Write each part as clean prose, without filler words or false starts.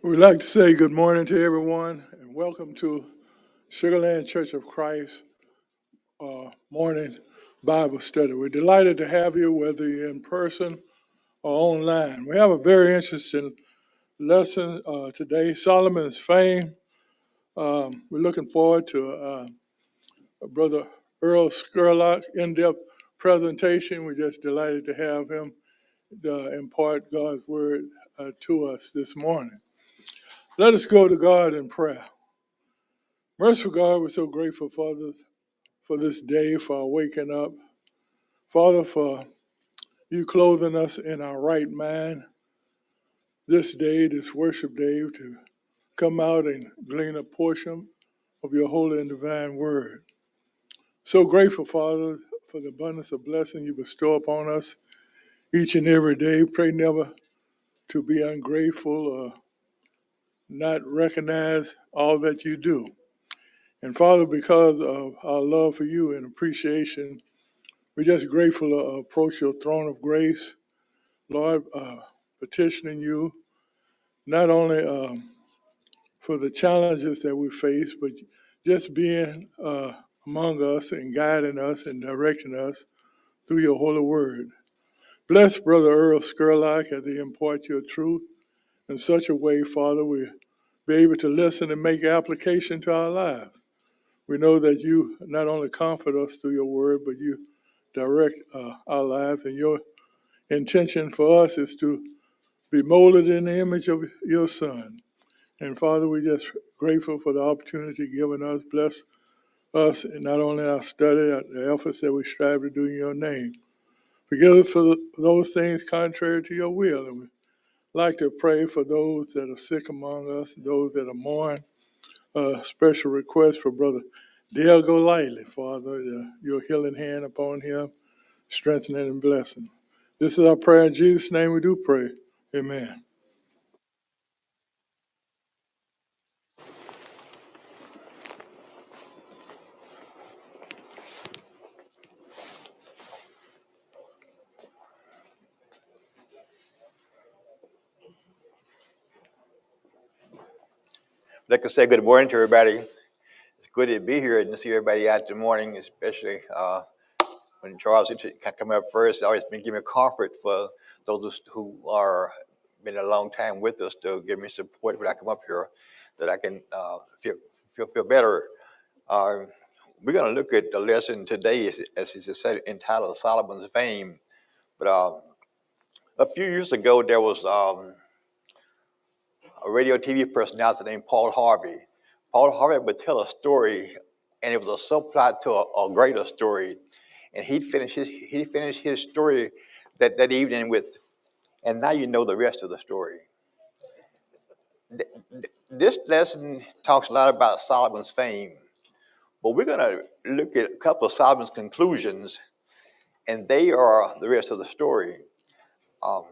We'd like to say good morning to everyone and welcome to Sugarland Church of Christ morning Bible study. We're delighted to have you, whether you're in person or online. We have a very interesting lesson today, Solomon's fame. We're looking forward to Brother Earl Scurlock in-depth presentation. We're just delighted to have him impart God's word to us this morning. Let us go to God in prayer. Merciful God, we're so grateful, Father, for this day, for our waking up. Father, for you clothing us in our right mind this day, this worship day, to come out and glean a portion of your holy and divine word. So grateful, Father, for the abundance of blessing you bestow upon us each and every day. Pray never to be ungrateful or not recognize all that you do. And Father, because of our love for you and appreciation, we're just grateful to approach your throne of grace, Lord, petitioning you not only for the challenges that we face, but just being among us and guiding us and directing us through your holy word. Bless Brother Earl Scurlock as he impart your truth in such a way, Father, we'll be able to listen and make application to our lives. We know that you not only comfort us through your word, but you direct our lives, and your intention for us is to be molded in the image of your Son. And Father, we're just grateful for the opportunity given us. Bless us, and not only our study, the efforts that we strive to do in your name. Forgive us for those things contrary to your will. And we like to pray for those that are sick among us, those that are mourning. Special request for Brother Dale Golightly, Father, your healing hand upon him, strengthening and blessing. This is our prayer. In Jesus' name we do pray. Amen. I'd like to say good morning to everybody. It's good to be here and to see everybody out in the morning, especially when Charles come up first. It's always been giving me comfort for those who are been a long time with us to give me support when I come up here, that I can feel better. Uh, we're going to look at the lesson today, as it's said, entitled Solomon's Fame. But a few years ago, there was a radio TV personality named Paul Harvey. Paul Harvey would tell a story, and it was a subplot to a greater story. And he'd finish his story that evening with, and now you know the rest of the story. This lesson talks a lot about Solomon's fame, but we're going to look at a couple of Solomon's conclusions, and they are the rest of the story. Um,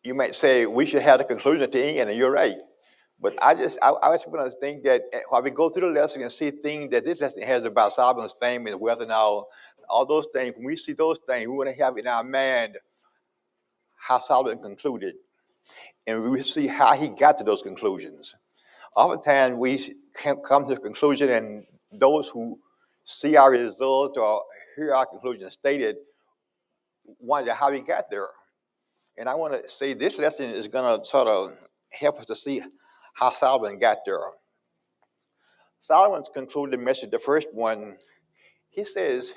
you might say we should have the conclusion at the end, and you're right. But I just want to think that while we go through the lesson and see things that this lesson has about Solomon's fame and wealth and all those things, when we see those things, we want to have in our mind how Solomon concluded. And we see how he got to those conclusions. Oftentimes we come to a conclusion, and those who see our results or hear our conclusion stated wonder how he got there. And I want to say this lesson is going to sort of help us to see how Solomon got there. Solomon's concluded message, the first one, he says,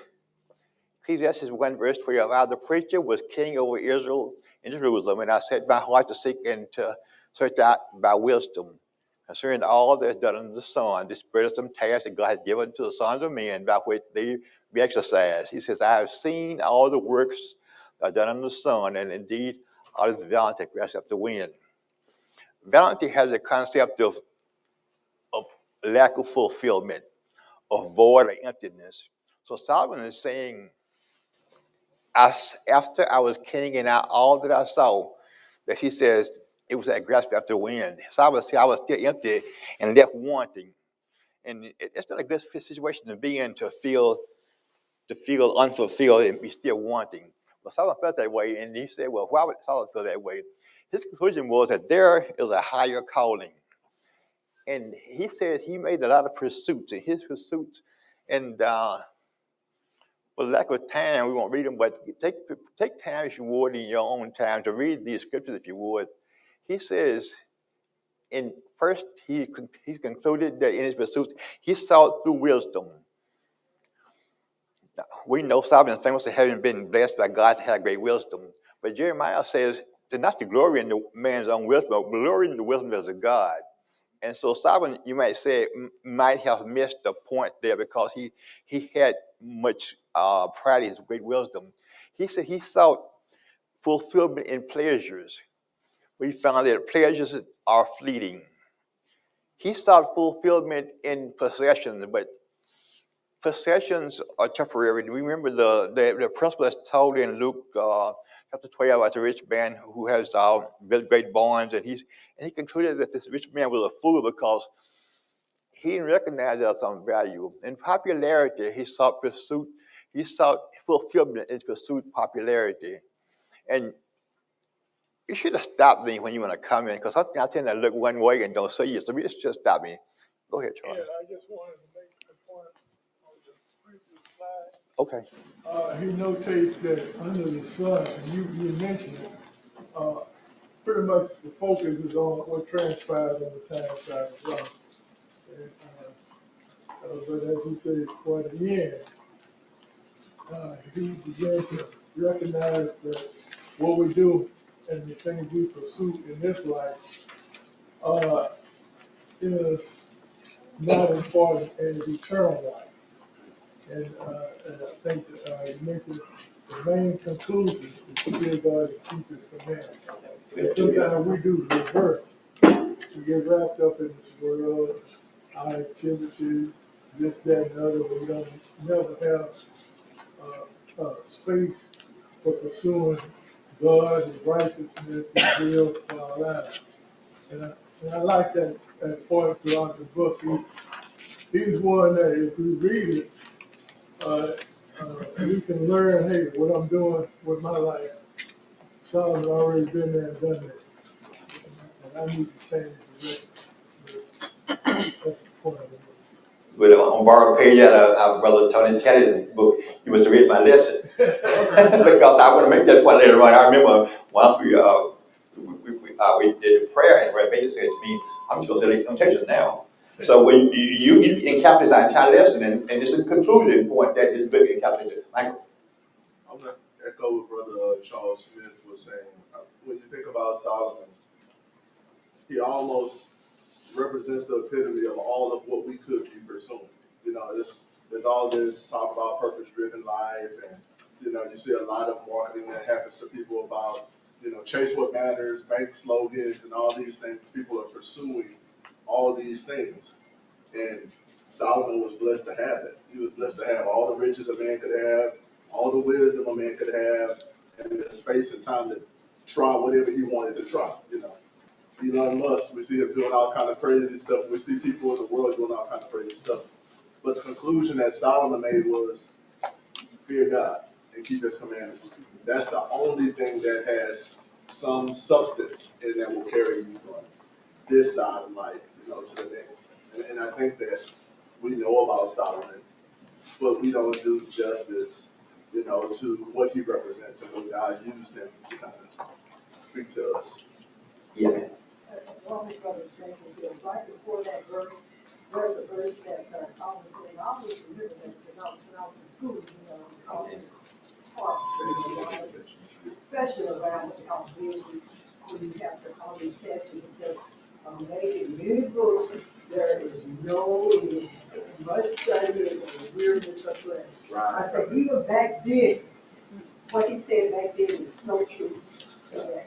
Ecclesiastes 1 verse 12, "While the preacher was king over Israel and Jerusalem, and I set my heart to seek and to search out by wisdom concerning all that is done under the sun, this burdensome task that God has given to the sons of men by which they be exercised." He says, "I have seen all the works that are done under the sun, and indeed all is vanity, grass after wind." Vanity has a concept of lack of fulfillment, of void or emptiness. So Solomon is saying, after I was king and all that I saw, that he says it was like grasp after wind. Solomon said I was still empty and left wanting. And it's not a good situation to be in, to feel unfulfilled and be still wanting. But Solomon felt that way, and he said, well, why would Solomon feel that way? His conclusion was that there is a higher calling. And he said he made a lot of pursuits, and his pursuits, and for lack of time, we won't read them, but take time, if you would, in your own time to read these scriptures, if you would. He says, in first, he concluded that in his pursuits, he sought through wisdom. We know Solomon is famous for having been blessed by God to have great wisdom. But Jeremiah says to not to glory in the man's own wisdom, but glory in the wisdom of God. And so Solomon, you might say, might have missed the point there because he had much pride in his great wisdom. He said he sought fulfillment in pleasures. We found that pleasures are fleeting. He sought fulfillment in possessions, but possessions are temporary. Remember the principle that's told in Luke chapter 12 about the rich man who has built great barns, and he concluded that this rich man was a fool because he didn't recognize there was some value. In popularity, he sought fulfillment in pursuit of popularity. And you should have stopped me when you want to come in, because I tend to look one way and don't see you. So you just stop me. Go ahead, Yeah, Charles. I just wanted to make the point on the previous slide. Okay. He notates that under the sun, and you mentioned it, pretty much the focus is on what transpires on the time side of life. And, but as you said, for the end, he began to recognize that what we do and the things we pursue in this life is not important in the eternal life. And I think you mentioned the main conclusion is to fear God and keep His commandments. And sometimes we do the reverse. We get wrapped up in this world, our activities, this, that, and other. We don't never have space for pursuing God, His righteousness, His will for our lives. And I like that point throughout the book. He's one that if we read it, we can learn, hey, what I'm doing with my life. Solomon's already been there and done that. And I need to change the direction. That's the point of it. But on borrowed page out of our brother Tony Kelly's book, you must read my lesson. Because I want to make that point later on. I remember once we did a prayer, and Brother Baker said to me, I'm just going to say temptation now. So when you encapsulate that entire lesson, and it's a conclusion point that this book encapsulated. Michael. I'm going to echo what Brother Charles Smith was saying. When you think about Solomon, he almost represents the epitome of all of what we could be pursuing. You know, there's all this talk about purpose-driven life, and you know, you see a lot of marketing that happens to people about, you know, chase what matters, bank slogans, and all these things. People are pursuing all these things, and Solomon was blessed to have it. He was blessed to have all the riches a man could have, all the wisdom a man could have, and the space and time to try whatever he wanted to try. You know, Elon Musk, we see him doing all kind of crazy stuff. We see people in the world doing all kind of crazy stuff. But the conclusion that Solomon made was fear God and keep His commandments. That's the only thing that has some substance and that will carry you from this side of life, you know, to the next. And I think that we know about Solomon, but we don't do justice, you know, to what he represents and what God used him to kind of speak to us. Yeah. One of brothers saying is right before that verse, there's a verse that Solomon said, I always remember that because when I was in school, you know, college part, especially around how busy when you have to all these tests and stuff. Making many books, there is no end. Much study and the weirdness of flesh. I said, even back then, what he said back then is so true today.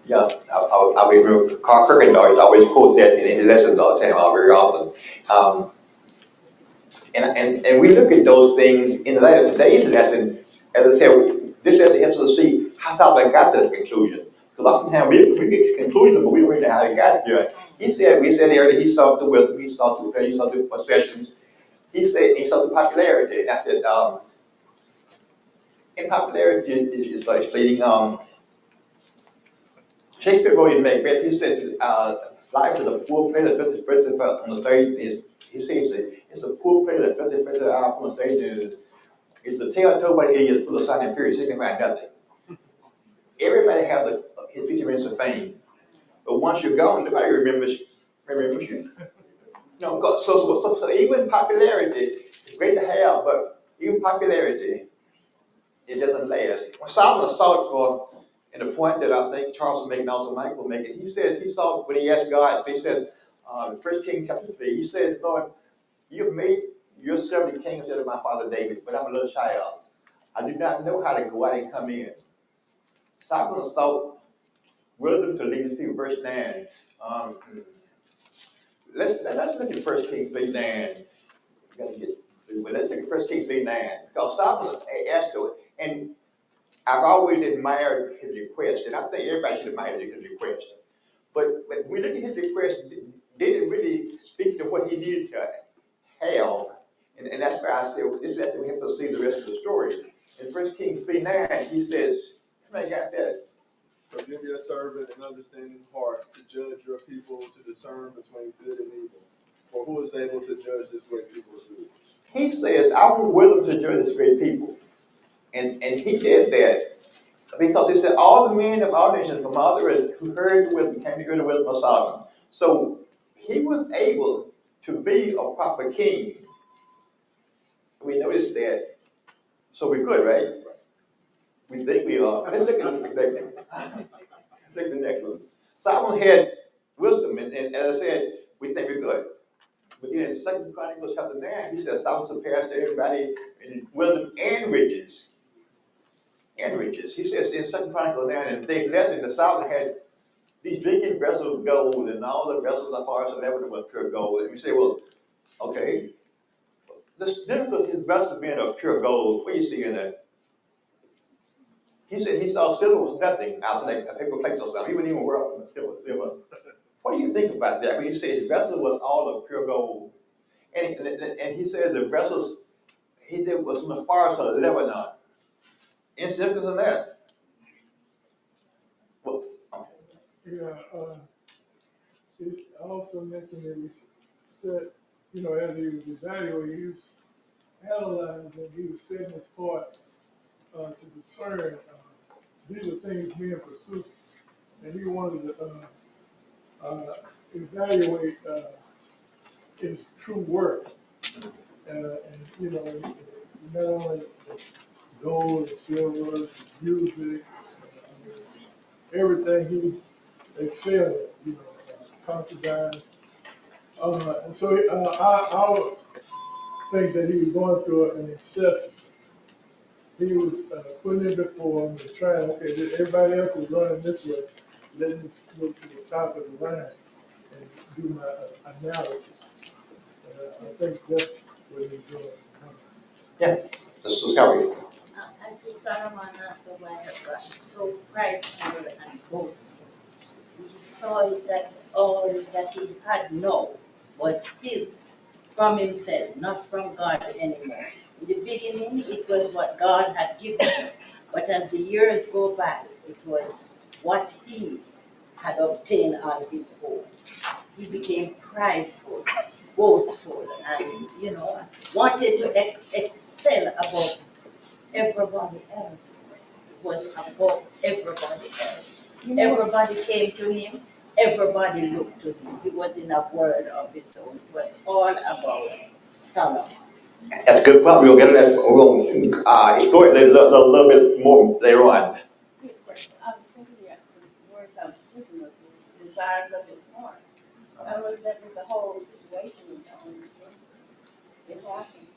Yeah, I remember Carl Kirkendall always quote that in his lessons all the time, very often. And we look at those things in the light of today's lesson. As I said, this lesson helps us see how Solomon got to this conclusion. Because oftentimes we get to conclusions, but we don't really know how he got there. We said earlier he saw through wisdom, he saw through pleasure, he saw through possessions. He said he saw through popularity. And I said, in popularity is like fleeting. Shakespeare wrote in Macbeth, he said, life is a poor play that fifty first on the stage. He says it's a poor play that 50 hour on the stage. And it's a tale told by idiots full of sign and fury, signifying nothing. Everybody has his 50 minutes of fame, but once you're gone, nobody remembers you. No, so even popularity is great to have, but even popularity, it doesn't last. When Solomon sought for, and the point that I think Charles was making, also Michael was making, he says he sought when he asked God, he says, 1 King chapter 3, he says, Lord, you've made your servant king instead of my father David, but I'm a little child. I do not know how to go out and come in. Solomon sought wisdom to lead his people. Verse 9. Let's look at 1 King 3:9. Gotta get through, but let's look at 1 King 3:9. Because Solomon asked to it, and I've always admired his request, and I think everybody should admire his request. But when we look at his request, didn't really speak to what he needed to have. And that's why I said this lesson we have to see the rest of the story. In 1 Kings 3:9, he says, I got that. So give your servant an understanding heart to judge your people, to discern between good and evil. For who is able to judge this great people of good? He says, I'm willing to judge this great people. And he did that because he said, all the men of all nations from all the earth who heard the wisdom came to hear the wisdom of Solomon. So he was able to be a proper king. We noticed that. So we're good, right? We think we are. Let's look at the next one. Look at the next one. Solomon had wisdom, and as I said, we think we're good. But then in 2 Chronicles chapter 9, he says Solomon surpassed everybody in wisdom and riches. And riches. He says in 2 Chronicles 9, in the day blessing, that Solomon had these drinking vessels of gold, and all the vessels of far as 11 was pure gold. And we say, well, okay, the difference his vessels being of pure gold, what do you see in that? He said he saw silver was nothing outside a paper plate or something. He wouldn't even wear up silver. What do you think about that when you say his vessel was all of pure gold? And he said the vessels, he said, was from the forest of Lebanon. Any significance in that? Well, Yeah, it also mentioned that he said, as he was evaluating, he was analyzing, he was setting his part to discern these are things being pursued. And he wanted to evaluate his true work. And, not only gold and silver, music, everything he excelled at, concubines. And so I would think that he was going through an assessment. He was putting it before him and trying, okay, everybody else is running this way. Let me look to the top of the line and do my analysis. I think that's what he's doing. yeah, this is how we. I see Solomon after a while got so prideful and boastful. He saw it that all that he had now was his from himself, not from God anymore. In the beginning, it was what God had given him. But as the years go by, it was what he had obtained on his own. He became prideful, boastful, and wanted to excel above everybody else. It was above everybody else. Everybody came to him, everybody looked to him. He was in a world of his own. It was all about Solomon. That's a good point. We'll get to that. We'll explore it a little bit more later on. I'm simply at the words I'm speaking of, the desires of his heart. That was the whole situation in it happened.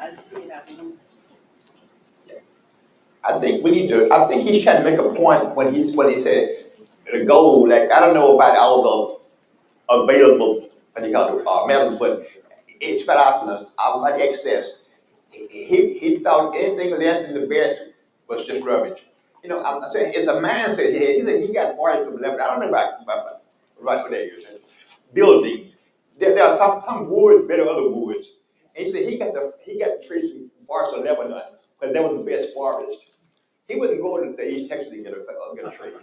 I see it happening. I think we need to. I think he's trying to make a point when he said the goal. Like I don't know about all the available what do you call it metals, but it's phenomenal. About excess. He thought anything less than the best was just rubbish. I'm saying it's a mindset. He said he got 40 from 11. I don't know about right what they use. Buildings. There are some woods better than other woods. And he said he got the trees from forest of Lebanon, but that was the best forest. He wouldn't go to East Texas to get a trade.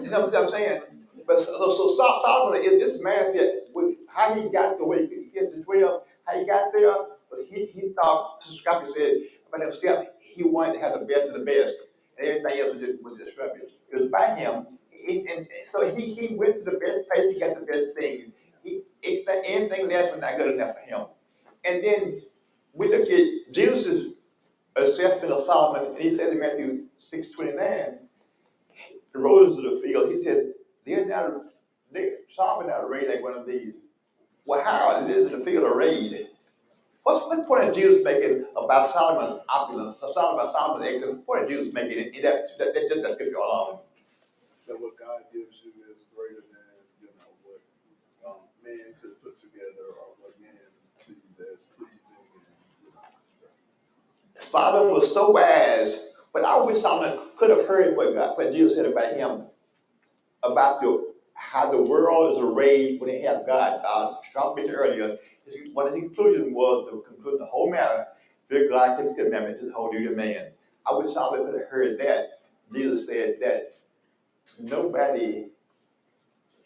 You know what I'm saying? But so Solomon, this man said, how he got the way he gets to 12, how he got there, but he thought, Scripture said, about himself, he wanted to have the best of the best. And everything else was just rubbish. It was by him. And so he went to the best place, he got the best thing. Anything less was not good enough for him. And then we look at Jesus' assessment of Solomon, and he said in Matthew 6:29, the roses of the field, he said, Solomon not arrayed like one of these. Well, how it is in the field arrayed? What point is Jesus making about Solomon's opulence, or Solomon's excellence? What point is Jesus making in that just that scripture alone? That what God gives you is greater than what man could put together or what man sees as pleasing. Solomon was so wise, but I wish Solomon could have heard what Jesus said about him, about how the world is arrayed when they have God. Strauss mentioned earlier, one of the conclusions was to conclude the whole matter, fear God, keep his commandments, his whole duty to man. I wish Solomon could have heard that. Jesus said that nobody,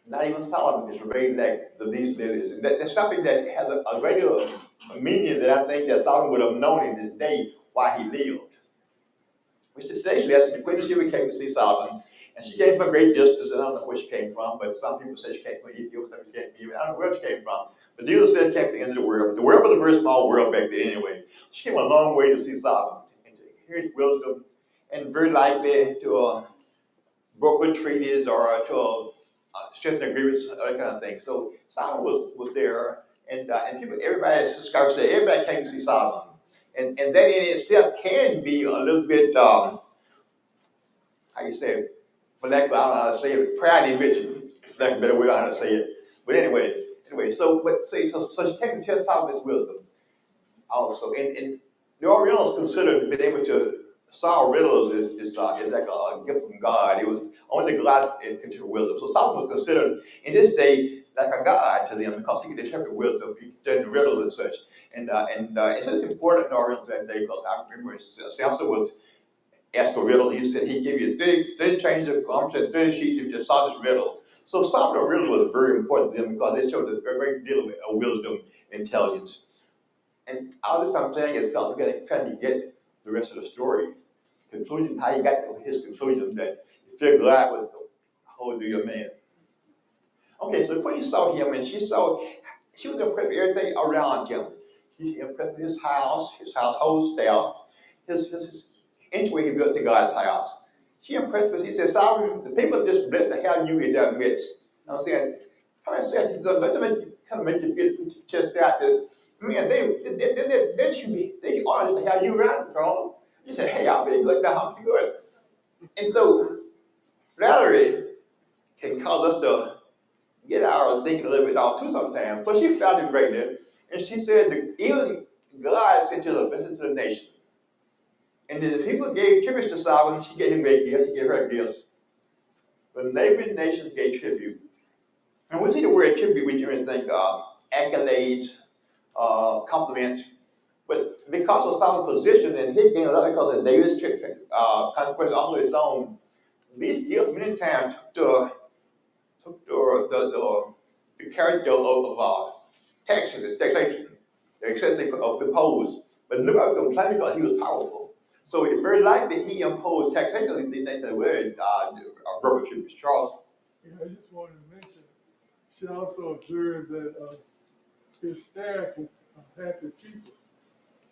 not even Solomon, is arrayed like these lilies. And that's something that has a greater meaning that I think that Solomon would have known in this day why he lived. Which is today's lesson, the Queen of Sheba came to see Solomon, and she came from a great distance, and I don't know where she came from, but some people say she came from Ethiopia, some people came from Yemen. I don't know where she came from. But Jesus said she came from the end of the world. But the world was a very small world back then anyway. She came a long way to see Solomon, and to hear his wisdom, and very likely to broker treaties or to strengthen agreements, that kind of thing. So Solomon was there, and people, everybody, as scholars say, everybody came to see Solomon. And that in itself can be a little bit, how you say it, for lack of, I don't know how to say it, pride enriching, if that's a better way, I don't know how to say it. But anyway, so she came to test Solomon's wisdom also. And the Orientals considered being able to solve riddles is like a gift from God. It was only God can consider wisdom. So Solomon was considered in this day like a god to them because he could interpret wisdom, he could interpret riddles and such. It's just important in the Orientals that day because I remember Samson was asked a riddle. He said he gave you 30 changes of arms and 30 sheets if you just saw this riddle. So solving a riddle was very important to them because they showed a great deal of wisdom, intelligence. And all this I'm saying is because we're trying to get the rest of the story. Conclusion, how he got to his conclusion that fear God was the whole do your man. Okay, so the queen saw him and she was impressed with everything around him. She impressed with his household staff, his anyway, he built the God's house. She impressed with, he said, Solomon, the people are just blessed to have you in their midst. I'm saying, how many sense does kind of make you feel just that this, man, they should be, they ought to have you around the throne. You said, hey, I feel good now, I'm good. And so flattery can cause us to get our thinking a little bit off too sometimes. So she flattered greatly, and she said, even God sent you the blessing to the nation. And then the people gave tribute to Solomon. She gave him great gifts. She gave her gifts. But neighboring nations gave tribute. And we see the word tribute, we generally think accolades, compliments. But because of Solomon's position, and he gained a lot because of David's conquest also his own, these gifts many times took the character of taxes and taxation, the excessive of the pose. But nobody complained because he was powerful. So it's very likely he imposed taxation. They think that word, Robert Charles. Yeah, I just wanted to mention, she also observed that his staff was happy people.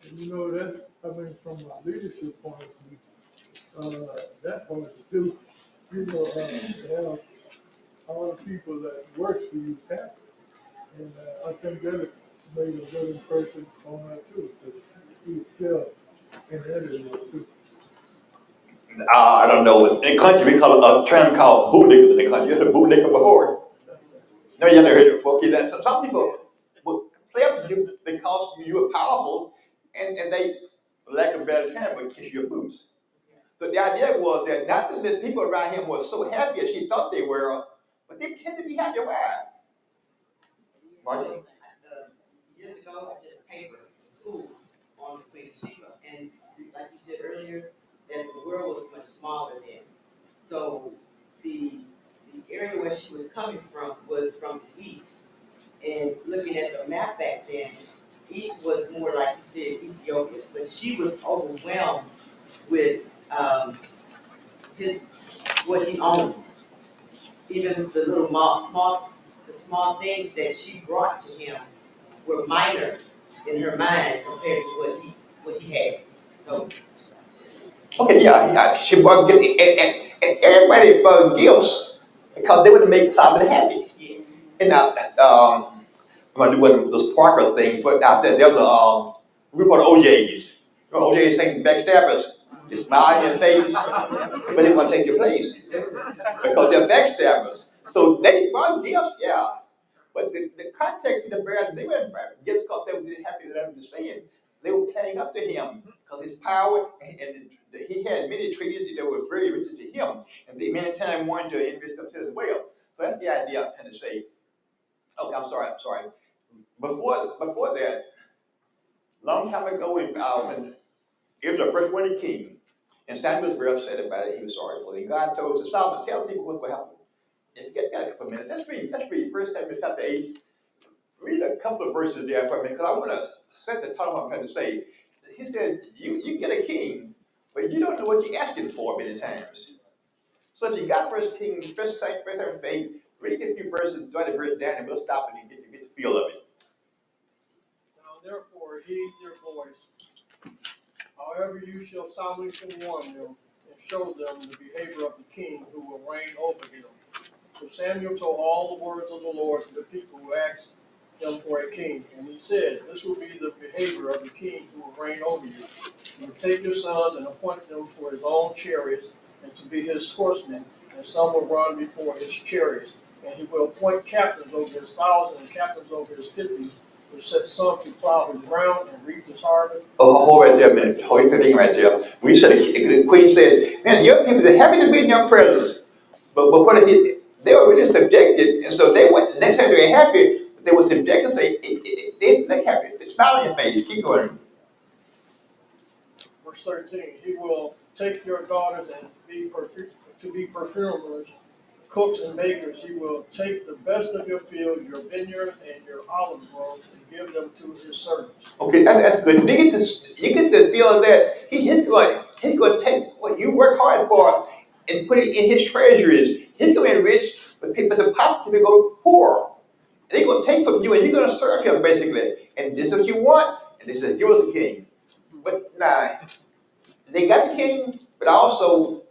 And that's coming from a leadership point of view. That's hard to do. To have all the people that works for you happy. And I think that made a good impression on her too. Because he excelled in that area too. I don't know. In the country, we call it a term called bootlickers in the country. You heard of bootlicker before? No, you never heard it before. Okay, some people will play up to you because you are powerful, and they, for lack of a better term, will kiss your boots. So the idea was that not that the people around him were so happy as she thought they were, but they tend to be happy. Why? Martin? Years ago, I did a paper in school on the Queen of Sheba, and like you said earlier, that the world was much smaller then. So the area where she was coming from was from the east. And looking at the map back then, east was more like you said, Ethiopia, but she was overwhelmed with his what he owned. Even the little the small things that she brought to him were minor in her mind compared to what he had. So Okay, yeah. She bought gifts, and everybody bought gifts because they would make Solomon happy. yes, And now, I'm gonna do one of those Parker things. But I said there's a group of OJs. You know, OJs saying backstabbers. They smile in your face, but they want to take your place because they're backstabbers. So they brought gifts, yeah. But the context of the bears, they weren't just because they were happy to let him to sin. They were playing up to him because his power and he had many treaties that were very rich to him, and they many times wanted to invest themselves as well. So that's the idea I'm trying to say. Okay, I'm sorry. Before that, long time ago when Israel first went to king, and Samuel was very upset about it, he was sorry for it. And God told Solomon, tell people what will happen. If you get that for a minute, let's read 1 Samuel chapter 8. Read a couple of verses there for me, because I want to set the tone I'm trying to say. He said, you get a king, but you don't know what you're asking for many times. So if you got first Samuel 8, read a few verses, 20 verses down, and we'll stop it and get the feel of it. Now therefore heed their voice. However, you shall soundly warn them and show them the behavior of the king who will reign over him. So Samuel told all the words of the Lord to the people who asked him for a king. And he said, this will be the behavior of the king who will reign over you. He will take your sons and appoint them for his own chariots and to be his horsemen, and some will run before his chariots. And he will appoint captains over his 1,000 and captains over his 50, will set some to plow his ground and reap his harvest. Oh, hold right there a minute. Hold your thing right there. We said the queen said, man, your people are happy to be in your presence. But what they were really subjected, and so they weren't necessarily happy, but they were subjected, so they didn't look happy. They smile on your face. Keep going. Verse 13, he will take your daughters and to be perfumers, cooks and bakers. He will take the best of your fields, your vineyards and your olive groves, and give them to his servants. Okay, that's good. You get the feel of that. He's going to take what you work hard for and put it in his treasuries. He's going to be rich, but people are poverty to go poor. And he's going to take from you and you're going to serve him basically. And this is what you want, and this is yours, the king. But now, they got the king, but also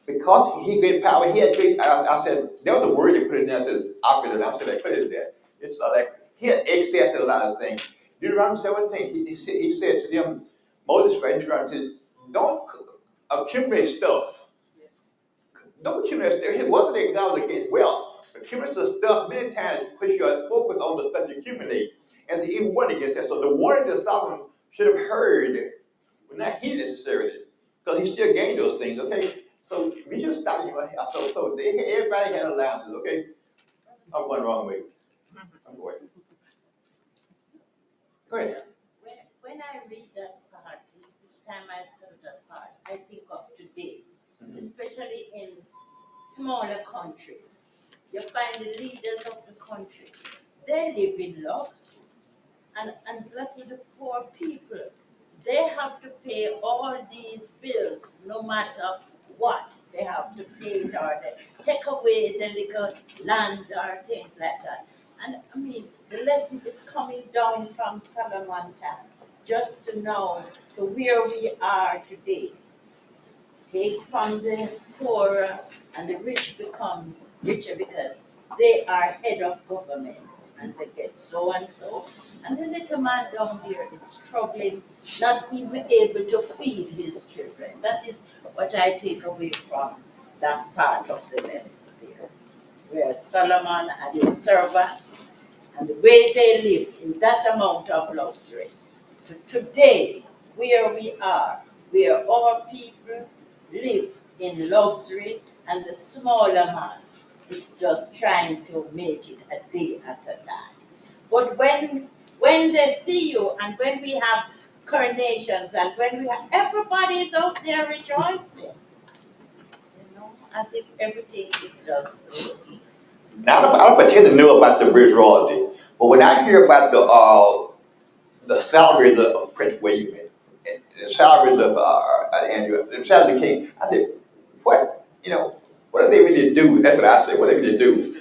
because he great power, he had great. I said there was a word they put in there. I said opulent. I said I put it there. It's like he had excess in a lot of things. Deuteronomy 17. He said to them, Moses, right? Deuteronomy said, don't accumulate stuff. Don't accumulate stuff. It wasn't that God was against wealth. Accumulating stuff many times puts your focus on the stuff you accumulate, and so he warned against that. So the warning that Solomon should have heard was not heeded necessarily, because he still gained those things. Okay. So we just stop you. So everybody had allowances, okay? I'm going the wrong way. I'm going. Go ahead. When I read that part, each time I study that part, I think of today, especially in smaller countries. You find the leaders of the country, they live in luxury, and that is the poor people. They have to pay all these bills no matter what. They have to pay it, or they take away the little land or things like that. And I mean, the lesson is coming down from Solomon time, just to know to where we are today. Take from the poor, and the rich becomes richer because they are head of government and they get so and so. And the little man down there is struggling, not even able to feed his children. That is what I take away from that part of the lesson there, where Solomon and his servants and the way they live in that amount of luxury. Today, where we are, where our people live in luxury, and the smaller man is just trying to make it a day at a time. But when they see you, and when we have coronations, and when we have everybody is out there rejoicing, as if everything is just. Now, I don't pretend to know about the British royalty, but when I hear about the salaries of Prince William and the salaries of Andrew, the salaries of the king, I said, what, what do they really do? That's what I say. What do they really do?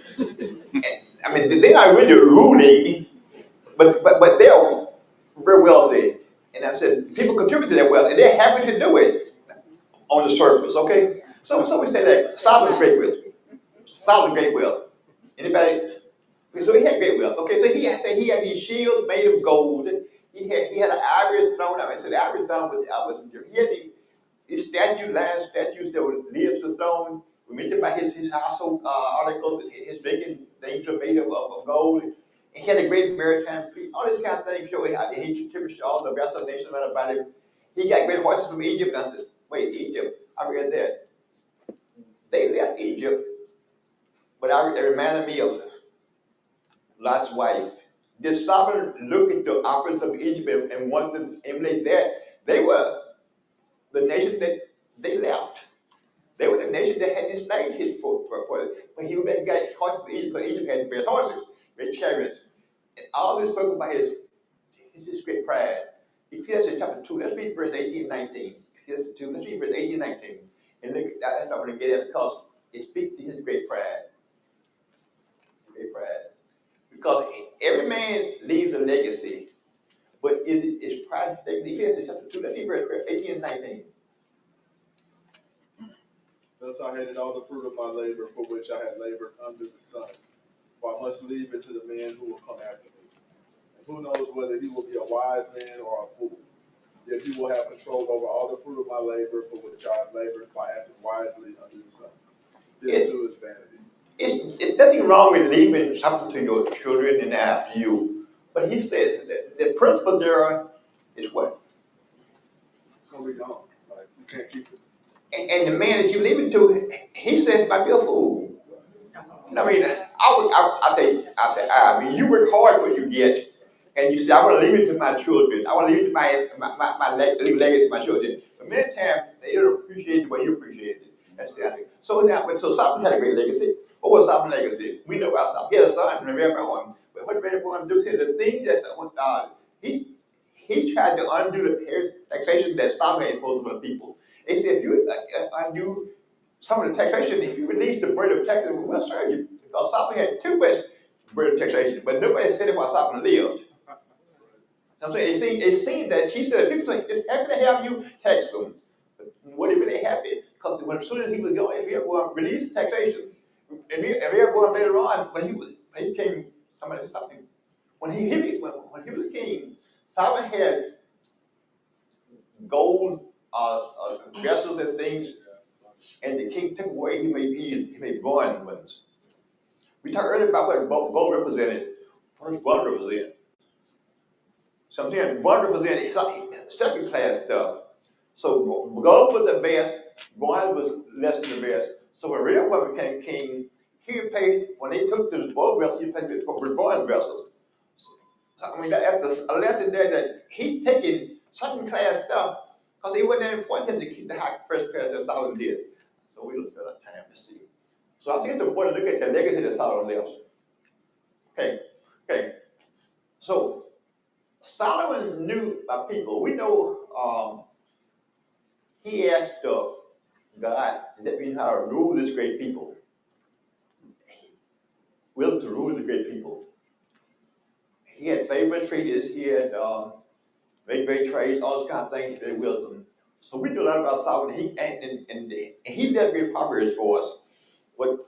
And, I mean, they're not really ruling, but they're very wealthy. And I said, people contribute to their wealth, and they're happy to do it on the surface, okay? So we say that Solomon's great wealth. Solomon's great wealth. Anybody? So he had great wealth. Okay, so he had these shields made of gold. He had an ivory throne. I mean, so the ivory throne was he had these statues that would lead to the throne. We mentioned about his household articles, his making things were made of gold. And he had a great maritime fleet. All this kind of things showing how he contributed to all the rest of the nations around about him. He got great horses from Egypt. I said, wait, Egypt? I read that. They left Egypt, but it reminded me of Lot's wife. Did Solomon look at the opulence of Egypt and want to emulate that? They were the nation that they left. They were the nation that had enslaved his folk for when he got horses for Egypt had great horses, great chariots. And all this spoke about his great pride. Ecclesiastes chapter 2, let's read verse 18 and 19. Ecclesiastes 2, let's read verse 18 and 19. And look, that's what I'm going to get at because it speaks to his great pride. Great pride. Because every man leaves a legacy, but is pride legacy? Ecclesiastes chapter 2, let's read verse 18 and 19. Thus I hated all the fruit of my labor for which I had labored under the sun. For I must leave it to the man who will come after me. And who knows whether he will be a wise man or a fool. Yet he will have control over all the fruit of my labor for which I have labored by acting wisely under the sun. This too is vanity. It's nothing wrong with leaving something to your children and after you. But he says that the principle there is what? It's going to be gone. Like, you can't keep it. And the man that you leave it to, he says, might be a fool. I mean, I mean, you work hard for what you get, and you say, I want to leave it to my children. I want to leave it to my legacy to my children. But many times, they don't appreciate the way you appreciate it. That's the idea. So Solomon had a great legacy. What was Solomon's legacy? We know about Solomon. He had a son, and Rehoboam. But what Rehoboam do? The thing that's he tried to undo the taxation that Solomon had imposed on the people. They said, if you undo some of the taxation, if you release the burden of taxes, we will serve you. Because Solomon had too much burden of taxation, but nobody said it while Solomon lived. I'm saying it seemed that she said, people say, it's happy to have you tax them. But what if they happy? Because as soon as he was going, if he ever released taxation, and everyone later on, when he came, somebody something, when he was king, Solomon had gold vessels and things, and the king took away. He made bronze ones. We talked earlier about what gold represented. What does bronze represent? Sometimes bronze represented second class stuff. So gold was the best, bronze was less than the best. So when Rehoboam became king, he would pay, when they took the gold vessels, he paid with bronze vessels. So, I mean, that's a lesson there that he's taking second class stuff because he wasn't important to keep the high first class that Solomon did. So we look at that time to see. So I think it's important to look at the legacy that Solomon left. Okay. So Solomon knew about people. We know he asked God, let me know how to rule this great people. Will to rule the great people. He had favorite treaties. He had great trades, all those kind of things. Very wisdom. So we do a lot about Solomon. He left great proverbs for us. But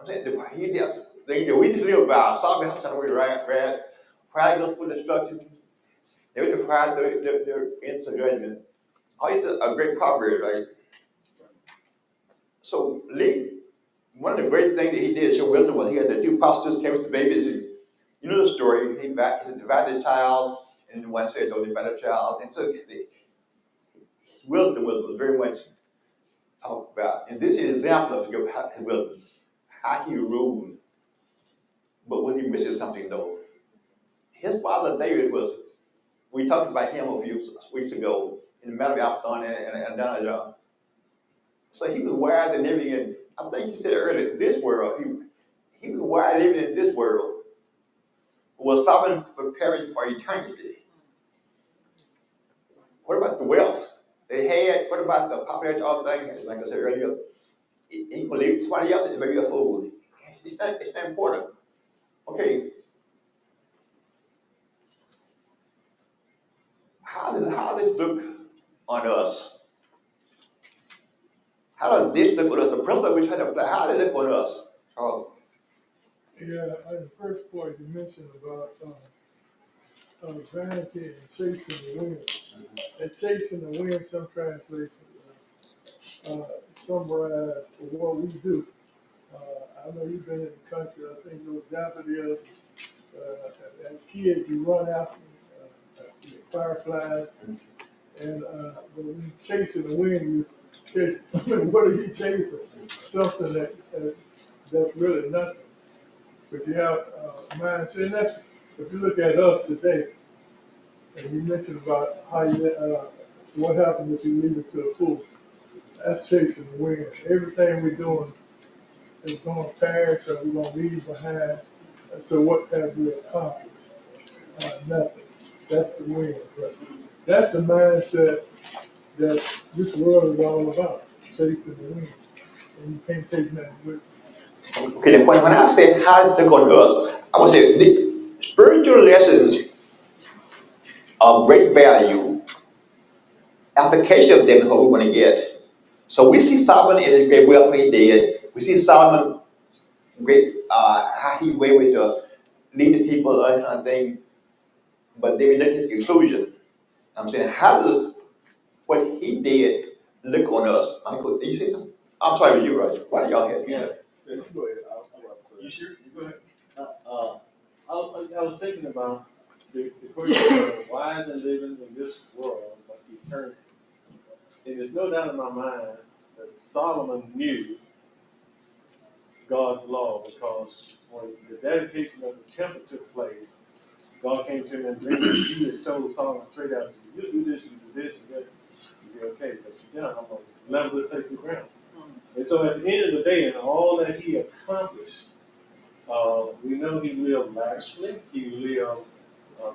I'm saying he left things that we need to live by. Solomon has to read, pride goes for destruction. They were deprived their instant judgment. Oh, it's a great proverb, right? So Lee, one of the great things that he did show wisdom was he had the two prostitutes came with the babies. And you know the story. He divided the child, and the one said, "Don't divide the child." And so his wisdom was very much talked about. And this is an example of his wisdom, how he ruled. But was he missing something though? His father David was We talked about him a few weeks ago in the matter of Alphon and Donald. So he was wise and living in, I think you said earlier, this world. He was wise living in this world. Was Solomon preparing for eternity? What about the wealth they had? What about the popularity of things? Like I said earlier, he believed somebody else is maybe a fool. It's not important. Okay, how does this look on us? How does this look on us? The principle we try to apply, how does it look on us? Oh, Yeah, in the first point you mentioned about vanity and chasing the wind. And chasing the wind, some translations summarize what we do. I know you've been in the country. I think those daffodils, as kids, you run after the fireflies, and but when you chasing the wind, you chase. I mean, what are you chasing? Something that's really nothing. But you have mindset, and that's if you look at us today, and you mentioned about how what happens if you leave it to the fool. That's chasing the wind. Everything we're doing is going to perish or we're going to leave behind. And so what have we accomplished? Nothing. That's the wind. But that's the mindset that this world is all about, chasing the wind. And you can't take nothing with you. okay, the point when I say how does it look on us, I would say the spiritual lessons of great value, application of them is what we want to get. So we see Solomon in his great wealth when he did. We see Solomon great how he way with to lead the people and kind of thing. But then we look at his conclusion. I'm saying, how does what he did look on us? Michael, did you say something? I'm sorry, you Roger. Why do y'all have Yeah, you go ahead. You sure? You go ahead. I was thinking about the question of why they're living in this world but eternity. And there's no doubt in my mind that Solomon knew God's law because when the dedication of the temple took place, God came to him and he had told Solomon straight out, you do this, you do this, you're okay. But you don't, I'm going to level the face of the ground. And so at the end of the day, and all that he accomplished, we know he lived lavishly. He lived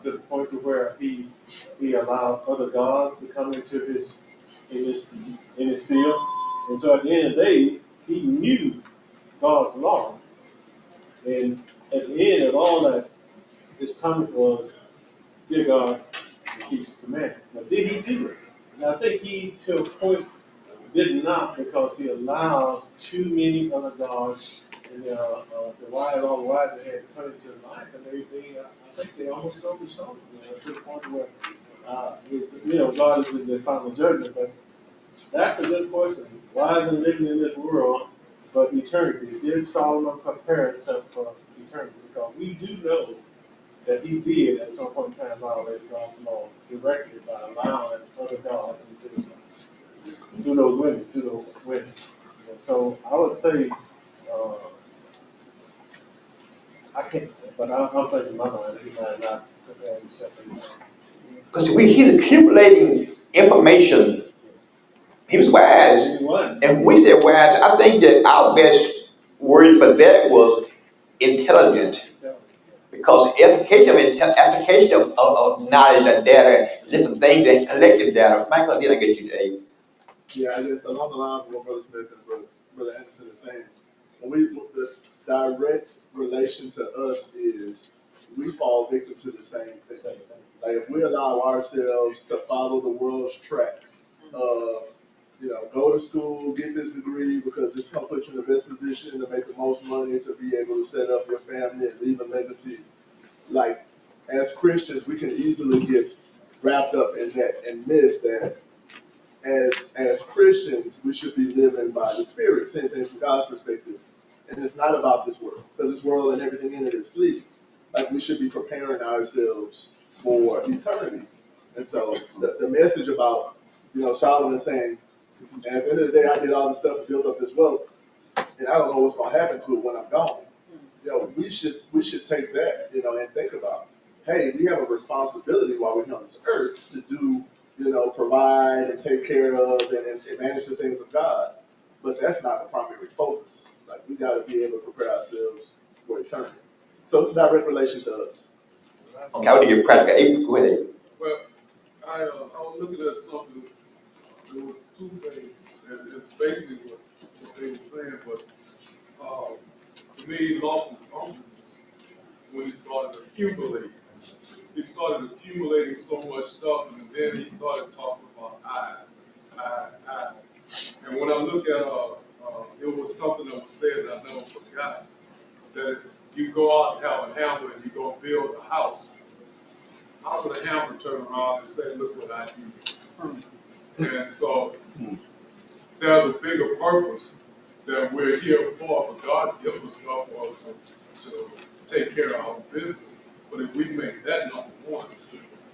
to the point to where he allowed other gods to come into his field. And so at the end of the day, he knew God's law. And at the end of all that, his comment was, "Dear God, and keep his commandments." Now, did he do it? And I think he, to a point, did not because he allowed too many other gods and the wide they had come into life, and I think they almost oversaw it, to the point where God is in the final judgment. But that's a good question. Why is he living in this world but eternity? Did Solomon prepare himself for eternity? Because we do know that he did at some point in time violate God's law directly by allowing other gods into his life. Through those women. And so I would say, I can't, but I'm thinking in my mind, he might not prepare himself anymore. Because he's accumulating information. He was wise. He was. And we said wise, I think that our best word for that was intelligent. Because application of knowledge and data, different things that collected data. Michael, did I get you, Dave? Yeah, I guess along the lines of what Brother Smith and Brother Anderson is saying, when we look, the direct relation to us is we fall victim to the same thing. Like if we allow ourselves to follow the world's track of, go to school, get this degree because it's gonna put you in the best position to make the most money to be able to set up your family and leave a legacy. Like as Christians, we can easily get wrapped up in that and miss that as Christians, we should be living by the Spirit, same thing from God's perspective. And it's not about this world, because this world and everything in it is fleeting. Like we should be preparing ourselves for eternity. And so the message about, Solomon saying, at the end of the day, I did all this stuff to build up this wealth, and I don't know what's going to happen to it when I'm gone. We should take that, and think about hey, we have a responsibility while we're on this earth to do, provide and take care of and manage the things of God. But that's not the primary focus. Like, we got to be able to prepare ourselves for eternity. So it's a direct relation to us. Okay, I want to get practical. Hey, go ahead. Well, I was looking at something, there was two things, and it's basically what they were saying, but, to me, he lost his focus when he started accumulating. He started accumulating so much stuff, and then he started talking about I. And when I look at, it was something that was said that I never forgot, that if you go out and have a hammer and you go build a house, how would a hammer turn around and say, look what I do? And so there's a bigger purpose that we're here for, but God gives us stuff for us to take care of our business. But if we make that number one,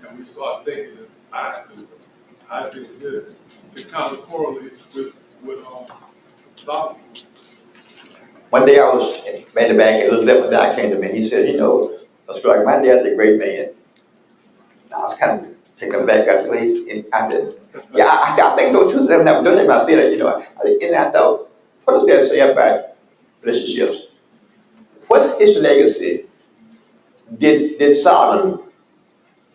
and we start thinking that I did this, it kind of correlates with Solomon. One day I was in the bank, and a little guy came to me. He said, Scurlock, my dad's a great man. And I was kind of taken aback. I said, yeah, I think so too. I've never done it. I said, and I thought, what does that say about relationships? What's his legacy? Did Solomon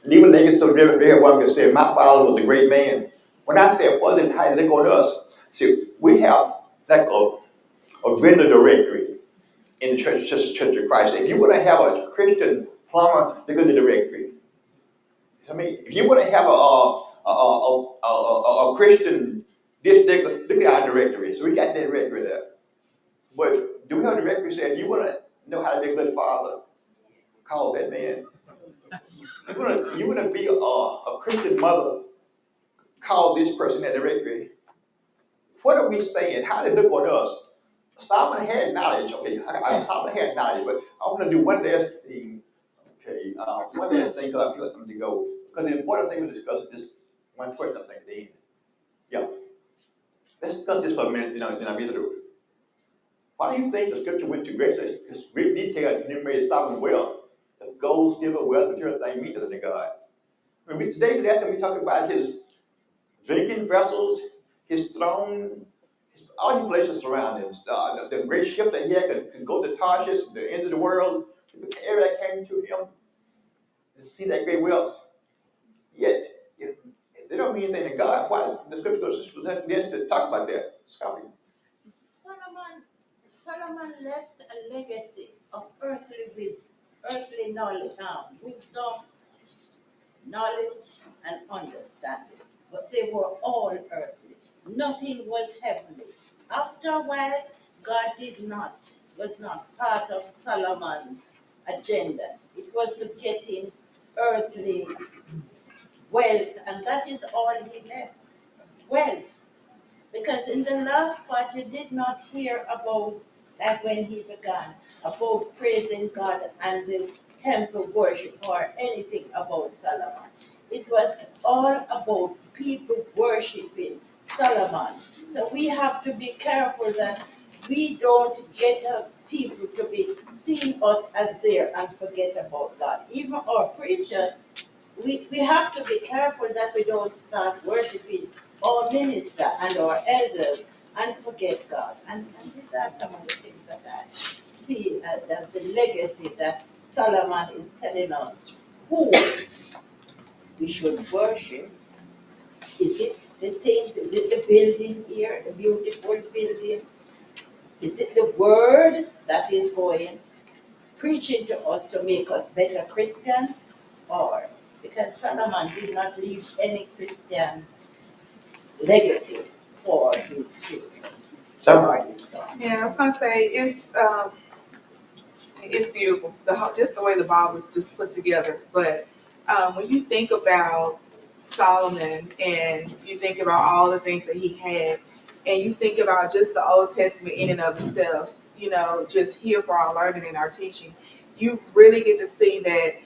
leave a legacy so very one can say, my father was a great man? When I say, what did how they look on us? See, we have like a vendor directory in the Church of Christ. If you want to have a Christian plumber, look at the directory. I mean, if you want to have a Christian district, look at our directory. So we got that directory there. But do we have a directory say, if you want to know how to be a good father, call that man. You want to be a Christian mother, call this person at the directory. What are we saying? How they look on us? Solomon had knowledge. Okay, Solomon had knowledge, but I want to do one last thing. Okay, one last thing because I feel like I'm to go. Because the important thing to discuss is this one question, I think, at the end. Yeah. Let's discuss this for a minute, then I'll be through. Why do you think the scripture went to great detail and enumerated Solomon's wealth? The gold, silver, wealth, material thing meet to God. When we today we talk about his drinking vessels, his throne, all his places surrounding him. The great ship that he had could go to Tarshish, the end of the world. Everybody came to him to see that great wealth. Yet, if they don't mean anything to God, why the scripture goes to talk about that? Scotty. Solomon left a legacy of earthly wisdom, earthly knowledge, wisdom, knowledge, and understanding. But they were all earthly. Nothing was heavenly. After a while, God was not part of Solomon's agenda. It was to get in earthly wealth, and that is all he left. Wealth. Because in the last part, you did not hear about that when he began, about praising God and the temple worship or anything about Solomon. It was all about people worshiping Solomon. So we have to be careful that we don't get people to be seeing us as there and forget about God. Even our preachers, we have to be careful that we don't start worshiping our minister and our elders and forget God. And these are some of the things that I see as the legacy that Solomon is telling us who we should worship. Is it the things? Is it the building here, the beautiful building? Is it the word that is going, preaching to us to make us better Christians? Or because Solomon did not leave any Christian legacy for his children. Yeah, I was gonna say it's beautiful. Just the way the Bible was just put together. But when you think about Solomon and you think about all the things that he had, and you think about just the Old Testament in and of itself, just here for our learning and our teaching, you really get to see that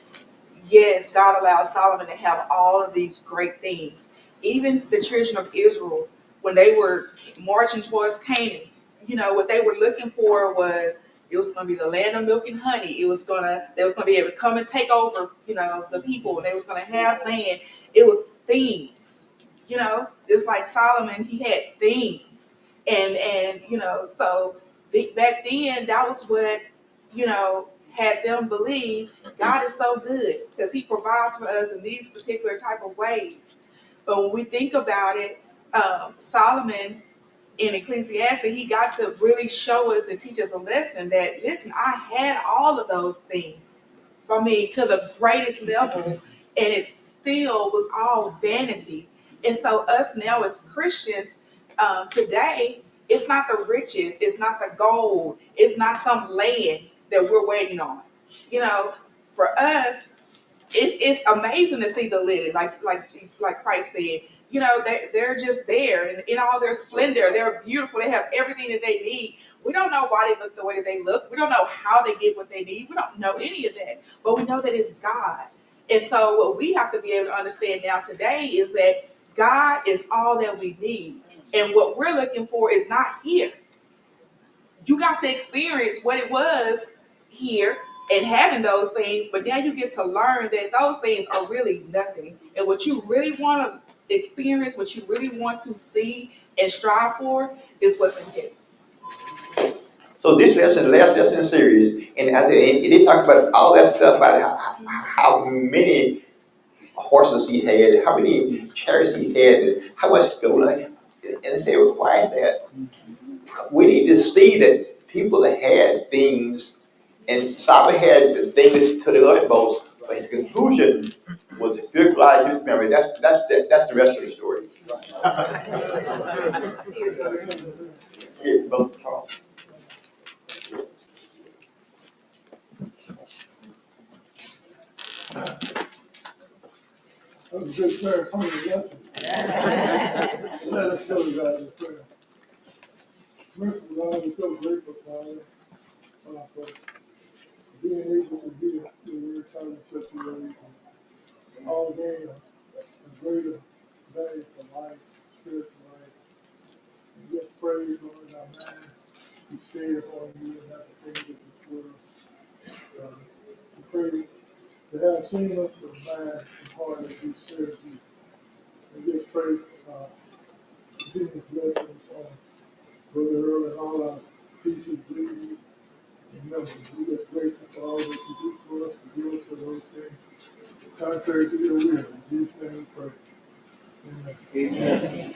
yes, God allowed Solomon to have all of these great things. Even the children of Israel, when they were marching towards Canaan, what they were looking for was It was going to be the land of milk and honey. They was going to be able to come and take over, the people. They was going to have land. It was themes, It's like Solomon, he had themes. And so back then, that was what, had them believe God is so good because he provides for us in these particular type of ways. But when we think about it, Solomon in Ecclesiastes, he got to really show us and teach us a lesson that, listen, I had all of those things for me to the greatest level, and it still was all vanity. And so us now as Christians, today, it's not the riches, it's not the gold, it's not some land that we're waiting on. For us, it's amazing to see the lily, like Christ said. They're just there in all their splendor. They're beautiful. They have everything that they need. We don't know why they look the way that they look. We don't know how they get what they need. We don't know any of that. But we know that it's God. And so what we have to be able to understand now today is that God is all that we need. And what we're looking for is not here. You got to experience what it was here and having those things, but now you get to learn that those things are really nothing. And what you really want to experience, what you really want to see and strive for is what's in heaven. So this lesson, last lesson series, and I said, it did talk about all that stuff about how many horses he had, how many chariots he had, and how much gold. And I said, well, why is that? We need to see that people had things, and Solomon had the things to the utmost, but his conclusion was to visualize his memory. That's the rest of the story. Yeah, Brother Charles. That was a good prayer. Come on, lesson. Let us go to God in prayer. Merciful God, we're so grateful, Father, for being able to hear your word taught in such a way. All day, a greater value for life, spiritual life. And just praise, Lord, our mind be stayed upon you and not the things of this world. We pray to have singleness of mind and heart as we serve you. And just pray continuous blessings on Brother Earl and all our teachers, leaders, and members. We're just grateful for all that you do for us, to do us for those things contrary to your will. In Jesus' name we pray. Amen. Amen.